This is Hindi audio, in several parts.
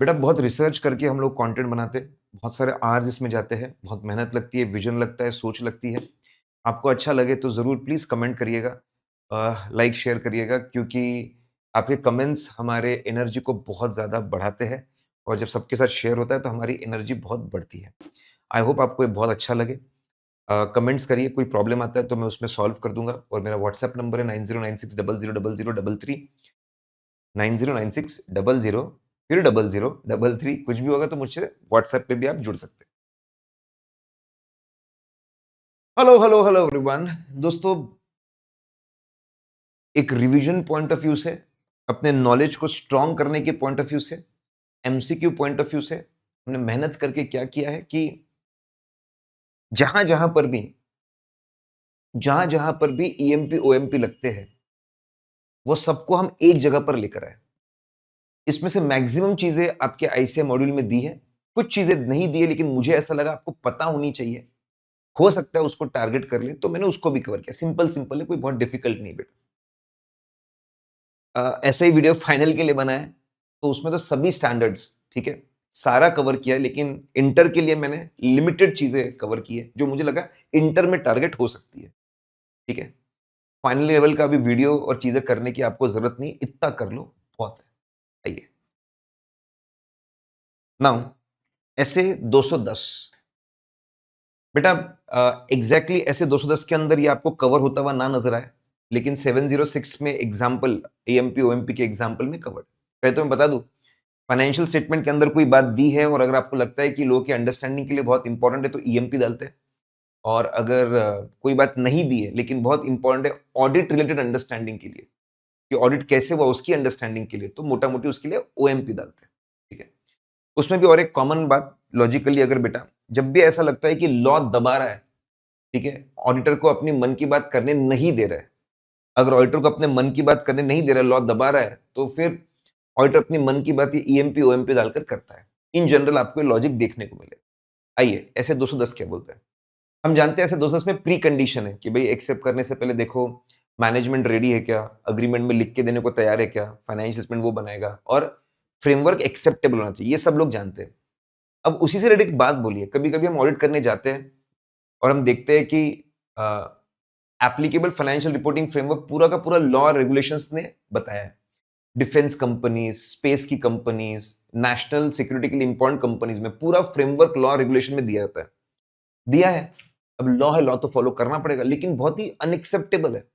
बेटा बहुत रिसर्च करके हम लोग कंटेंट बनाते हैं, बहुत सारे आवर्स इसमें जाते हैं, बहुत मेहनत लगती है, विजन लगता है, सोच लगती है। आपको अच्छा लगे तो ज़रूर प्लीज़ कमेंट करिएगा, लाइक शेयर करिएगा क्योंकि आपके कमेंट्स हमारे एनर्जी को बहुत ज़्यादा बढ़ाते हैं और जब सबके साथ शेयर होता है तो हमारी एनर्जी बहुत बढ़ती है। आई होप आपको ये बहुत अच्छा लगे। कमेंट्स करिए, कोई प्रॉब्लम आता है तो मैं उसमें सॉल्व कर दूँगा और मेरा व्हाट्सएप नंबर है 9096000033 909600 फिर 0033 कुछ भी होगा तो मुझसे व्हाट्सएप पे भी आप जुड़ सकते हैं। Hello, hello, hello everyone. दोस्तों, एक रिवीजन पॉइंट ऑफ व्यू से, अपने नॉलेज को स्ट्रॉन्ग करने के पॉइंट ऑफ व्यू से, एमसीक्यू पॉइंट ऑफ व्यू से, हमने मेहनत करके क्या किया है कि जहां-जहां पर भी जहां-जहां पर भी ईएमपी, ओएमपी लगते हैं, वो सबको हम एक जगह पर लेकर आए। इसमें से मैक्सिमम चीजें आपके आईसीए मॉड्यूल में दी है, कुछ चीजें नहीं दी है, लेकिन मुझे ऐसा लगा आपको पता होनी चाहिए, हो सकता है उसको टारगेट कर ले, तो मैंने उसको भी कवर किया। सिंपल सिंपल है, कोई बहुत डिफिकल्ट नहीं बेटा। ऐसा ही वीडियो फाइनल के लिए बना है, तो उसमें तो सभी स्टैंडर्ड्स, ठीक है, सारा कवर किया है, लेकिन इंटर के लिए मैंने लिमिटेड चीजें कवर की है जो मुझे लगा इंटर में टारगेट हो सकती है। ठीक है, फाइनल लेवल का अभी वीडियो और चीजें करने की आपको जरूरत नहीं, इतना कर लो बहुत है। आइए नाउ, ऐसे 210 बेटा, एग्जैक्टली ऐसे 210 के अंदर ये आपको कवर होता हुआ ना नजर आए, लेकिन 706 में एग्जाम्पल, एएमपी ओएमपी के एग्जाम्पल में कवर्ड। पहले तो मैं बता दूं, फाइनेंशियल स्टेटमेंट के अंदर कोई बात दी है और अगर आपको लगता है कि लोगों की अंडरस्टैंडिंग के लिए बहुत इंपॉर्टेंट है तो ईएमपी डालते हैं, और अगर कोई बात नहीं दी है लेकिन बहुत इंपॉर्टेंट है ऑडिट रिलेटेड अंडरस्टैंडिंग के लिए, कि ऑडिट कैसे हुआ उसकी अंडरस्टैंडिंग के लिए, तो मोटा मोटी उसके लिए ओएमपी डालते हैं। ठीक है, उसमें भी और एक कॉमन बात, लॉजिकली अगर बेटा जब भी ऐसा लगता है कि लॉ दबा रहा है, ठीक है, ऑडिटर को अपनी मन की बात करने नहीं दे रहा है, अगर ऑडिटर को अपने मन की बात करने नहीं दे रहा है, लॉ दबा रहा है, तो फिर ऑडिटर अपनी मन की बात ईएमपी ओएमपी डालकर करता है। इन जनरल आपको लॉजिक देखने को मिलेगा। आइए, ऐसे 210 क्या बोलते हैं। हम जानते हैं ऐसे 210 में प्री कंडीशन है कि भाई एक्सेप्ट करने से पहले देखो मैनेजमेंट रेडी है क्या, अग्रीमेंट में लिख के देने को तैयार है क्या, फाइनेंशियल स्टेटमेंट वो बनाएगा, और फ्रेमवर्क एक्सेप्टेबल होना चाहिए, ये सब लोग जानते हैं। अब उसी से रिलेटेड एक बात बोलिए, कभी कभी हम ऑडिट करने जाते हैं और हम देखते हैं कि एप्लीकेबल फाइनेंशियल रिपोर्टिंग फ्रेमवर्क पूरा का पूरा लॉ और रेगुलेशंस ने बताया है। डिफेंस कंपनीज, स्पेस की कंपनीज, नेशनल सिक्योरिटी के लिए इंपॉर्टेंट कंपनीज में पूरा फ्रेमवर्क लॉ रेगुलेशन में दिया जाता है, दिया है। अब लॉ है, लॉ तो फॉलो करना पड़ेगा, लेकिन बहुत ही अनएक्सेप्टेबल है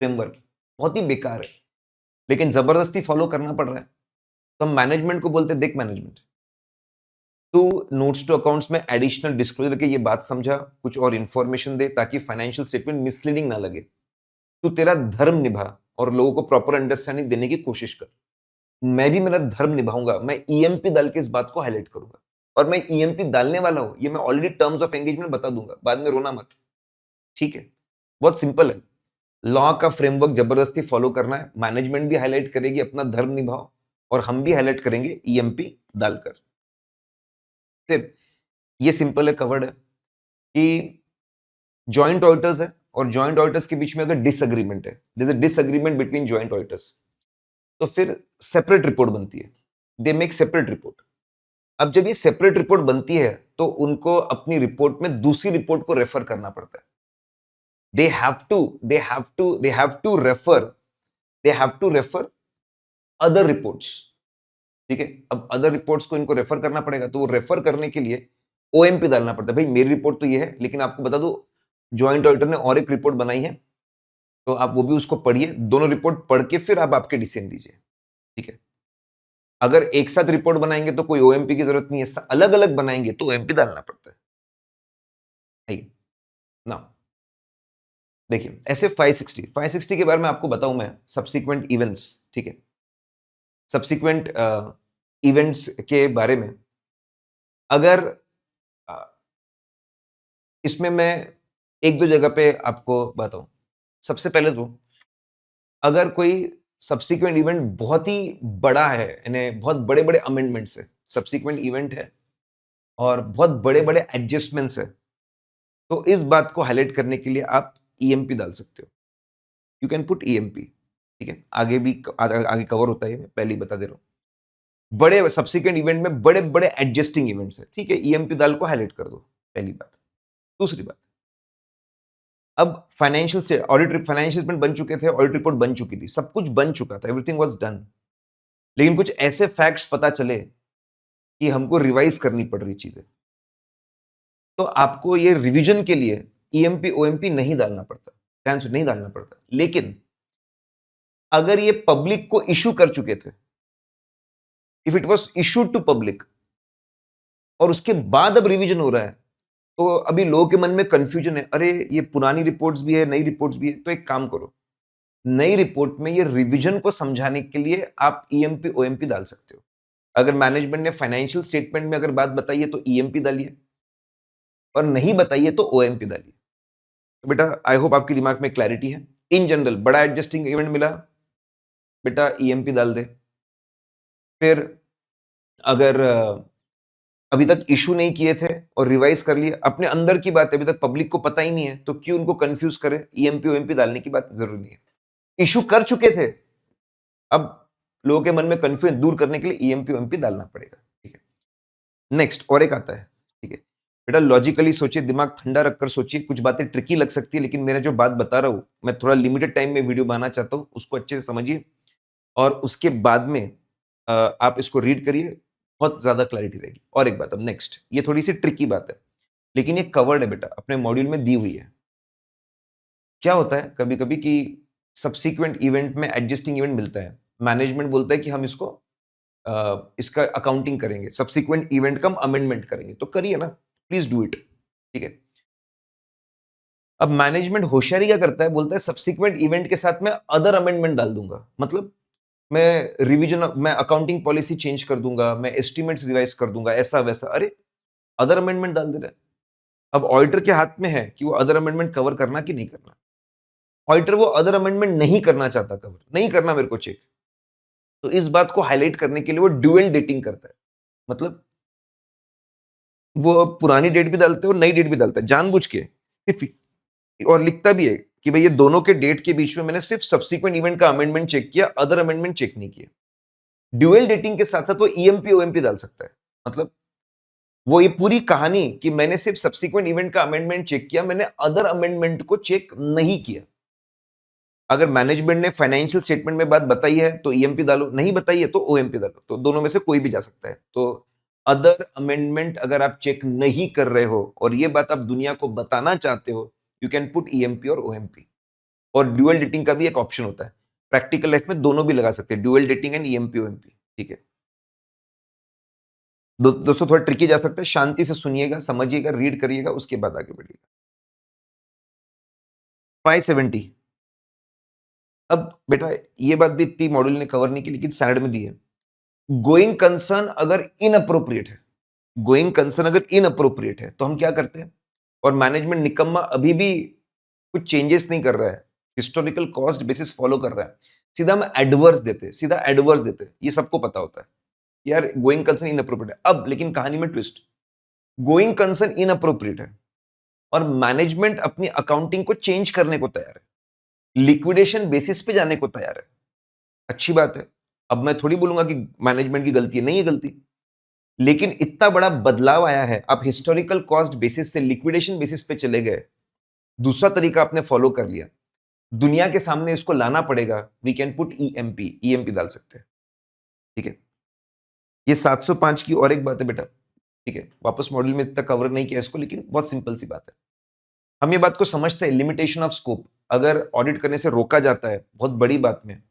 फ्रेमवर्क, बहुत ही बेकार है, लेकिन जबरदस्ती फॉलो करना पड़ रहा है। तो हम मैनेजमेंट को बोलते हैं, देख मैनेजमेंट, तो नोट्स टू अकाउंट्स में एडिशनल डिस्क्लोजर के ये बात समझा, कुछ और इंफॉर्मेशन दे ताकि फाइनेंशियल स्टेटमेंट मिसलीडिंग ना लगे। तू तेरा धर्म निभा और लोगों को प्रॉपर अंडरस्टैंडिंग देने की कोशिश कर। मैं भी मेरा धर्म निभाऊंगा, मैं ईएमपी डाल के इस बात को हाईलाइट करूंगा, और मैं ईएमपी डालने वाला हूं, ये मैं ऑलरेडी टर्म्स ऑफ एंगेजमेंट बता दूंगा, बाद में रोना मत। ठीक है, बहुत सिंपल है। लॉ का फ्रेमवर्क जबरदस्ती फॉलो करना है, मैनेजमेंट भी हाईलाइट करेगी अपना धर्म निभाओ, और हम भी हाईलाइट करेंगे ईएमपी डालकर। फिर ये सिंपल है, कवर्ड है कि जॉइंट ऑडिटर्स है और जॉइंट ऑडिटर्स के बीच में अगर डिसएग्रीमेंट है, there is a disagreement between joint auditors, तो फिर सेपरेट रिपोर्ट बनती है, दे मेक सेपरेट रिपोर्ट। अब जब ये सेपरेट रिपोर्ट बनती है तो उनको अपनी रिपोर्ट में दूसरी रिपोर्ट को रेफर करना पड़ता है। They have to refer other reports. ठीक है, अब अदर रिपोर्ट्स को इनको रेफर करना पड़ेगा, तो वो रेफर करने के लिए ओएमपी डालना पड़ता है। भाई मेरी रिपोर्ट तो ये है, लेकिन आपको बता दो ज्वाइंट ऑडिटर ने और एक रिपोर्ट बनाई है, तो आप वो भी उसको पढ़िए, दोनों रिपोर्ट पढ़ के फिर आप आपके डिसीजन लीजिए। ठीक है, अगर एक साथ रिपोर्ट बनाएंगे तो कोई ओएमपी की जरूरत नहीं है, अलग अलग बनाएंगे तो ओएमपी डालना पड़ता है। ना देखिए, ऐसे 560 के बारे में आपको बताऊं मैं, सब्सिक्वेंट इवेंट्स। ठीक है, सब्सिक्वेंट इवेंट्स के बारे में अगर अ, इसमें मैं एक दो जगह पे आपको बताऊं। सबसे पहले तो अगर कोई सब्सिक्वेंट इवेंट बहुत ही बड़ा है, यानी बहुत बड़े बड़े अमेंडमेंट्स है, सब्सिक्वेंट इवेंट है और बहुत बड़े बड़े एडजस्टमेंट्स है, तो इस बात को हाईलाइट करने के लिए आप ईएमपी डाल सकते हो। You can put EMP. ठीक है, आगे भी आगे कवर होता है, मैं पहले ही बता दे रहा हूं। बड़े सब्सिक्वेंट इवेंट में बड़े बड़े एडजस्टिंग इवेंट्स है, ठीक है, ईएमपी दाल को हाईलाइट कर दो, पहली बात। दूसरी बात, अब फाइनेंशियल ऑडिट फाइनेंशियल स्टेटमेंट बन चुके थे, ऑडिट रिपोर्ट बन चुकी थी, सब कुछ बन चुका था, एवरीथिंग वाज डन, लेकिन कुछ ऐसे फैक्ट्स पता चले कि हमको रिवाइज करनी पड़ रही चीजें, तो आपको ये रिवीजन के लिए ईएमपी ओएमपी नहीं डालना पड़ता, ध्यान से नहीं डालना पड़ता। लेकिन अगर ये पब्लिक को इशू कर चुके थे, if it was issued to public, और उसके बाद अब रिवीजन हो रहा है, तो अभी लोगों के मन में कंफ्यूजन है, अरे ये पुरानी रिपोर्ट्स भी है, नई रिपोर्ट्स भी है, तो एक काम करो, नई रिपोर्ट में ये रिवीजन को समझाने के लिए आप ईएमपी ओएमपी डाल सकते हो। अगर मैनेजमेंट ने फाइनेंशियल स्टेटमेंट में अगर बात बताई है तो ईएमपी डालिए, और नहीं बताइए तो ओएमपी डालिए। तो बेटा आई होप आपके दिमाग में क्लैरिटी है। इन जनरल बड़ा एडजस्टिंग इवेंट मिला, बेटा ईएमपी डाल दे। फिर अगर अभी तक इशू नहीं किए थे और रिवाइज कर लिए, अपने अंदर की बात है, अभी तक पब्लिक को पता ही नहीं है, तो क्यों उनको कंफ्यूज करें, ईएमपी ओएमपी डालने की बात जरूरी नहीं है। इशू कर चुके थे, अब लोगों के मन में कंफ्यूजन दूर करने के लिए ईएमपी ओएमपी डालना पड़ेगा, ठीक है। नेक्स्ट और एक आता है, ठीक है बेटा, लॉजिकली सोचिए, दिमाग ठंडा रखकर सोचिए, कुछ बातें ट्रिकी लग सकती है, लेकिन मैं जो बात बता रहा हूं, मैं थोड़ा लिमिटेड टाइम में वीडियो बनाना चाहता हूं, उसको अच्छे से समझिए, और उसके बाद में आप इसको रीड करिए, बहुत ज्यादा क्लैरिटी रहेगी। और एक बात, अब नेक्स्ट, ये थोड़ी सी ट्रिकी बात है, लेकिन ये कवर्ड है बेटा, अपने मॉड्यूल में दी हुई है। क्या होता है कभी कभी कि सब्सिक्वेंट इवेंट में एडजस्टिंग इवेंट मिलता है, मैनेजमेंट बोलता है कि हम इसको इसका अकाउंटिंग करेंगे, सब्सिक्वेंट इवेंट का हम अमेंडमेंट करेंगे, तो करिए ना, प्लीज डू इट, ठीक है। अब मैनेजमेंट होशियारी क्या करता है, बोलता है सब्सिक्वेंट इवेंट के साथ मैं अदर अमेंडमेंट डाल दूंगा, मतलब मैं रिवीजन, मैं अकाउंटिंग पॉलिसी चेंज कर दूंगा, मैं एस्टिमेट्स रिवाइज कर दूंगा, ऐसा वैसा। अरे अदर अमेंडमेंट डाल दे रहे हैं। अब ऑडिटर के हाथ में है कि वो अदर अमेंडमेंट कवर करना कि नहीं करना। ऑडिटर वो अदर अमेंडमेंट नहीं करना चाहता, कवर नहीं करना मेरे को चेक, तो इस बात को हाईलाइट करने के लिए वो ड्यूअल डेटिंग करता है, मतलब वो पुरानी डेट भी डालते हैं और नई डेट भी डालता है जानबूझ के, और लिखता भी है कि भाई ये दोनों के डेट के बीच में मैंने सिर्फ सब्सिक्वेंट इवेंट का अमेंडमेंट चेक किया, अदर अमेंडमेंट चेक नहीं किया। ड्यूअल डेटिंग के साथ साथ वो ईएमपी ओएमपी डाल सकता है, मतलब वो ये पूरी कहानी कि मैंने सिर्फ सब्सिक्वेंट इवेंट का अमेंडमेंट चेक किया, मैंने अदर अमेंडमेंट को चेक नहीं किया। अगर मैनेजमेंट ने फाइनेंशियल स्टेटमेंट में बात बताई है तो ईएमपी डालो, नहीं बताई है तो ओएमपी डालो, तो दोनों में से कोई भी जा सकता है। तो अदर अमेंडमेंट अगर आप चेक नहीं कर रहे हो और ये बात आप दुनिया को बताना चाहते हो, यू कैन पुट ईएमपी और ओएमपी। और ड्यूअल डेटिंग का भी एक ऑप्शन होता है, प्रैक्टिकल लाइफ में दोनों भी लगा सकते हैं, dual dating and EMP OMP, ठीक है। दोस्तों थोड़ा ट्रिकी जा सकता है, शांति से सुनिएगा, समझिएगा, रीड करिएगा, उसके बाद आगे बढ़िएगा। 570, अब बेटा ये बात भी इतनी मॉड्यूल ने कवर नहीं की, लेकिन स्टैंडर्ड में दी है। गोइंग कंसर्न अगर इनअप्रोप्रिएट है, गोइंग कंसर्न अगर इनअप्रोप्रिएट है तो हम क्या करते हैं, और मैनेजमेंट निकम्मा अभी भी कुछ चेंजेस नहीं कर रहा है, हिस्टोरिकल कॉस्ट बेसिस फॉलो कर रहा है, सीधा हम एडवर्स देते, सीधा एडवर्स देते, ये सबको पता होता है यार गोइंग कंसर्न इनअप्रोप्रिएट है। अब लेकिन कहानी में ट्विस्ट, गोइंग कंसर्न इनअप्रोप्रिएट है और मैनेजमेंट अपनी अकाउंटिंग को चेंज करने को तैयार है, लिक्विडेशन बेसिस पे जाने को तैयार है, अच्छी बात है। अब मैं थोड़ी बोलूंगा कि मैनेजमेंट की गलती है, नहीं है गलती, लेकिन इतना बड़ा बदलाव आया है, आप हिस्टोरिकल कॉस्ट बेसिस से लिक्विडेशन बेसिस पे चले गए, दूसरा तरीका आपने फॉलो कर लिया, दुनिया के सामने इसको लाना पड़ेगा, we can put EMP, EMP डाल सकते हैं, ठीक है। ये 705 की और एक बात है बेटा, ठीक है, वापस मॉड्यूल में इतना कवर नहीं किया इसको, लेकिन बहुत सिंपल सी बात है। हम ये बात को समझते हैं, लिमिटेशन ऑफ स्कोप, अगर ऑडिट करने से रोका जाता है बहुत बड़ी बात में,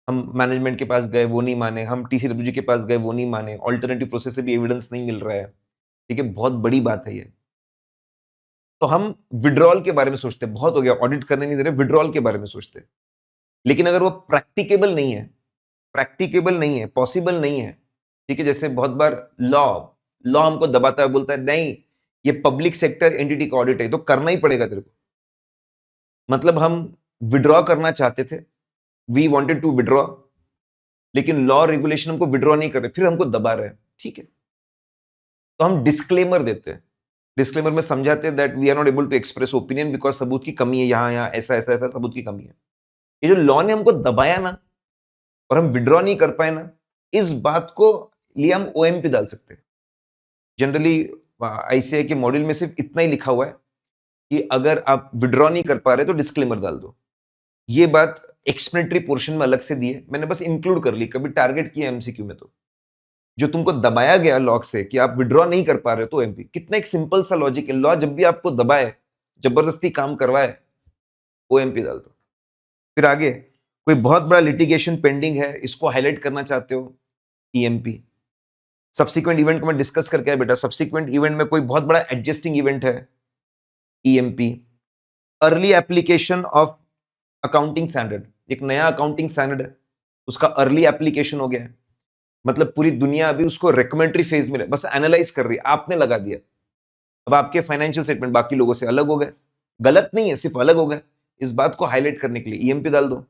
हम मैनेजमेंट के पास गए वो नहीं माने, हम टीसीडब्ल्यूजी के पास गए वो नहीं माने, ऑल्टरनेटिव प्रोसेस से भी एविडेंस नहीं मिल रहा है, ठीक है, बहुत बड़ी बात है ये, तो हम विड्रॉल के बारे में सोचते हैं, बहुत हो गया ऑडिट करने नहीं दे रहे, विड्रॉल के बारे में सोचते हैं। लेकिन अगर वो प्रैक्टिकेबल नहीं है, प्रैक्टिकेबल नहीं है, पॉसिबल नहीं है, ठीक है, जैसे बहुत बार लॉ लॉ हमको दबाता है, बोलता है नहीं ये पब्लिक सेक्टर एंटिटी का ऑडिट है तो करना ही पड़ेगा तेरे को, मतलब हम विड्रॉ करना चाहते थे, वी वांटेड टू विड्रॉ, लेकिन लॉ रेगुलेशन हमको विड्रॉ नहीं कर रहे, फिर हमको दबा रहे हैं, ठीक है, तो हम डिस्क्लेमर देते हैं, डिस्क्लेमर में समझाते हैं that we are not able to express opinion because सबूत की कमी है, यहां यहां ऐसा ऐसा ऐसा सबूत की कमी है। ये जो लॉ ने हमको दबाया ना और हम विड्रॉ नहीं कर पाए ना, इस बात को लिए हम ओएमपी डाल सकते हैं। जनरली ऐसे है कि मॉड्यूल में सिर्फ इतना ही लिखा हुआ है कि अगर आप विड्रॉ नहीं कर पा रहे तो डिस्क्लेमर डाल दो। ये बात एक्सप्लेनेटरी पोर्शन में अलग से दी है, मैंने बस इंक्लूड कर ली, कभी टारगेट किया एमसीक्यू में। तो जो तुमको दबाया गया लॉक से कि आप विड्रॉ नहीं कर पा रहे हो तो एमपी, कितना एक सिंपल सा लॉजिक है। लॉ जब भी आपको दबाए, जबरदस्ती काम करवाए, ओएमपी डाल दो। फिर आगे कोई बहुत बड़ा लिटिगेशन पेंडिंग है, इसको हाईलाइट करना चाहते हो, ईएमपी। सब्सिक्वेंट इवेंट को मैं डिस्कस करके आया बेटा, सब्सिक्वेंट इवेंट में कोई बहुत बड़ा एडजस्टिंग इवेंट है, EMP. Early application of accounting standard, एक नया अकाउंटिंग स्टैंडर्ड है, उसका अर्ली एप्लीकेशन हो गया है। मतलब पूरी दुनिया अभी उसको रिकमेंडरी फेज में बस एनालाइज कर रही है, आपने लगा दिया। अब आपके फाइनेंशियल स्टेटमेंट बाकी लोगों से अलग हो गए, गलत नहीं है, सिर्फ अलग हो गए। इस बात को हाईलाइट करने के लिए ईएमपी डाल दो।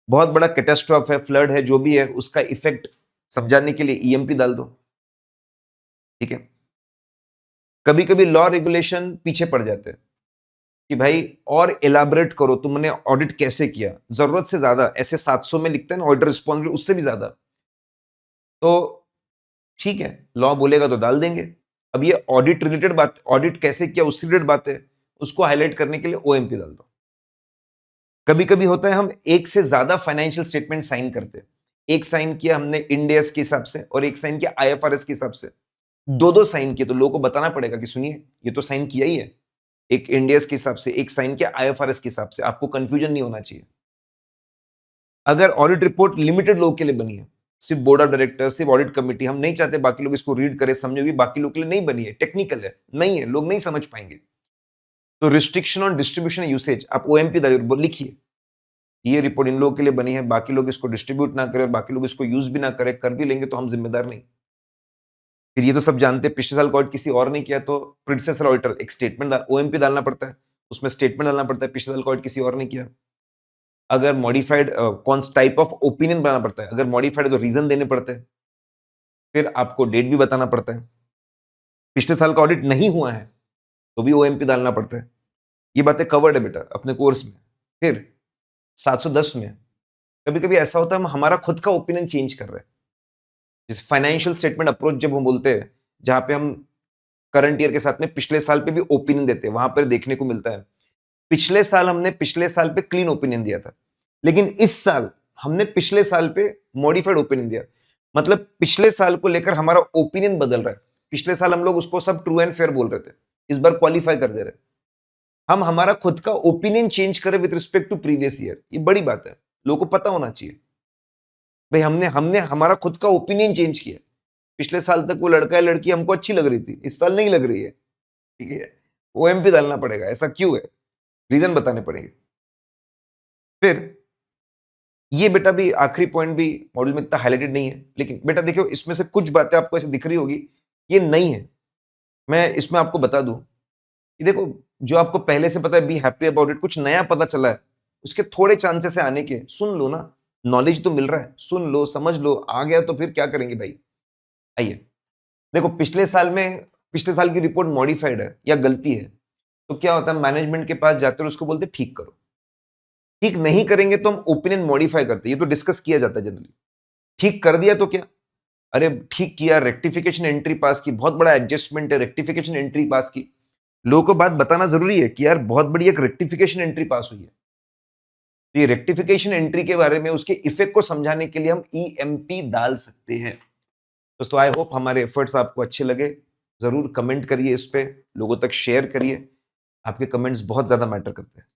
बहुत बड़ा कैटास्ट्रॉफ है, फ्लड है, जो भी है, उसका इफेक्ट समझाने के लिए ईएमपी डाल दो। ठीक है। कभी कभी लॉ रेगुलेशन पीछे पड़ जाते हैं कि भाई और एलाबरेट करो, तुमने ऑडिट कैसे किया, जरूरत से ज्यादा, ऐसे 700 में लिखते हैं ना ऑडिटर रिस्पॉन्सिबिलिटी, उससे भी ज्यादा। तो ठीक है, लॉ बोलेगा तो डाल देंगे। अब ये ऑडिट रिलेटेड बात, ऑडिट कैसे किया उससे रिलेटेड बात है, उसको हाईलाइट करने के लिए ओएमपी डाल दो। कभी कभी होता है हम एक से ज्यादा फाइनेंशियल स्टेटमेंट साइन करते हैं। एक साइन किया हमने इंड एस के हिसाब से और एक साइन किया आईएफआरएस के हिसाब से, दो साइन किए, तो लोगों को बताना पड़ेगा कि सुनिए ये तो साइन किया ही है, एक इंड एस के हिसाब से, एक साइन किया आईएफआरएस के हिसाब से, आपको कंफ्यूजन नहीं होना चाहिए। अगर ऑडिट रिपोर्ट लिमिटेड लोग के लिए बनी है, सिर्फ बोर्ड ऑफ डायरेक्टर, सिर्फ ऑडिट कमेटी, हम नहीं चाहते बाकी लोग इसको रीड करें समझे, भी बाकी लोग के लिए नहीं बनी है, टेक्निकल है, नहीं है, लोग नहीं समझ पाएंगे, तो रिस्ट्रिक्शन ऑन डिस्ट्रीब्यूशन यूसेज आप ओएमपी लिखिए, ये रिपोर्ट इन लोगों के लिए बनी है, बाकी लोग इसको डिस्ट्रीब्यूट ना करें और बाकी लोग इसको यूज भी ना करें, कर भी लेंगे तो हम जिम्मेदार नहीं। फिर ये तो सब जानते हैं, पिछले साल का ऑडिट किसी और ने किया तो प्रिडेसेसर ऑडिटर एक स्टेटमेंट ओएमपी डालना पड़ता है, उसमें स्टेटमेंट डालना पड़ता है, पिछले साल का ऑडिट किसी और ने किया। अगर मॉडिफाइड कौन सा टाइप ऑफ ओपिनियन बनाना पड़ता है, अगर मॉडिफाइड है तो रीजन देने पड़ते हैं, फिर आपको डेट भी बताना पड़ता है। पिछले साल का ऑडिट नहीं हुआ है तो भी ओएमपी डालना पड़ता है। ये बातें कवर्ड है बेटा अपने कोर्स में। फिर 710 में कभी कभी ऐसा होता है हम हमारा खुद का ओपिनियन चेंज कर रहे हैं, जैसे फाइनेंशियल स्टेटमेंट अप्रोच जब हम बोलते हैं, जहां पे हम करंट ईयर के साथ में पिछले साल पे भी ओपिनियन देते हैं, वहां पर देखने को मिलता है पिछले साल हमने पिछले साल पे क्लीन ओपिनियन दिया था, लेकिन इस साल हमने पिछले साल पे मॉडिफाइड ओपिनियन दिया। मतलब पिछले साल को लेकर हमारा ओपिनियन बदल रहा है। पिछले साल हम लोग उसको सब ट्रू एंड फेयर बोल रहे थे, इस बार क्वालिफाई कर दे रहे, हम हमारा खुद का ओपिनियन चेंज करें with respect to previous year. ये बड़ी बात है, लोगों को पता होना चाहिए भाई हमने हमने हमारा खुद का ओपिनियन चेंज किया। पिछले साल तक वो लड़का या लड़की हमको अच्छी लग रही थी, इस साल नहीं लग रही है, ठीक है, ओएमपी डालना पड़ेगा। ऐसा क्यों है, रीजन बताने पड़ेंगे। फिर ये बेटा भी आखिरी पॉइंट भी मॉडल में इतना हाईलाइटेड नहीं है, लेकिन बेटा देखियो इसमें से कुछ बातें आपको ऐसे दिख रही होगी ये नहीं है, मैं इसमें आपको बता दूं कि देखो जो आपको पहले से पता है बी हैप्पी अबाउट इट, कुछ नया पता चला है उसके थोड़े चांसेस है आने के, सुन लो ना, नॉलेज तो मिल रहा है, सुन लो समझ लो, आ गया तो फिर क्या करेंगे भाई। आइए देखो पिछले साल की रिपोर्ट मॉडिफाइड है या गलती है तो क्या होता है, मैनेजमेंट के पास जाते हैं उसको बोलते ठीक करो, ठीक नहीं करेंगे तो हम ओपिनियन मॉडिफाई करते हैं, ये तो डिस्कस किया जाता है जनरली। ठीक कर दिया तो क्या, अरे ठीक किया, रेक्टिफिकेशन एंट्री पास की, बहुत बड़ा एडजस्टमेंट है, रेक्टिफिकेशन एंट्री पास की, लोगों को बात बताना जरूरी है कि यार बहुत बड़ी एक रेक्टिफिकेशन एंट्री पास हुई है। तो ये रेक्टिफिकेशन एंट्री के बारे में उसके इफेक्ट को समझाने के लिए हम ईएमपी डाल सकते हैं। दोस्तों आई होप हमारे एफर्ट्स आपको अच्छे लगे, जरूर कमेंट करिए, इस पे लोगों तक शेयर करिए, आपके कमेंट्स बहुत ज्यादा मैटर करते हैं।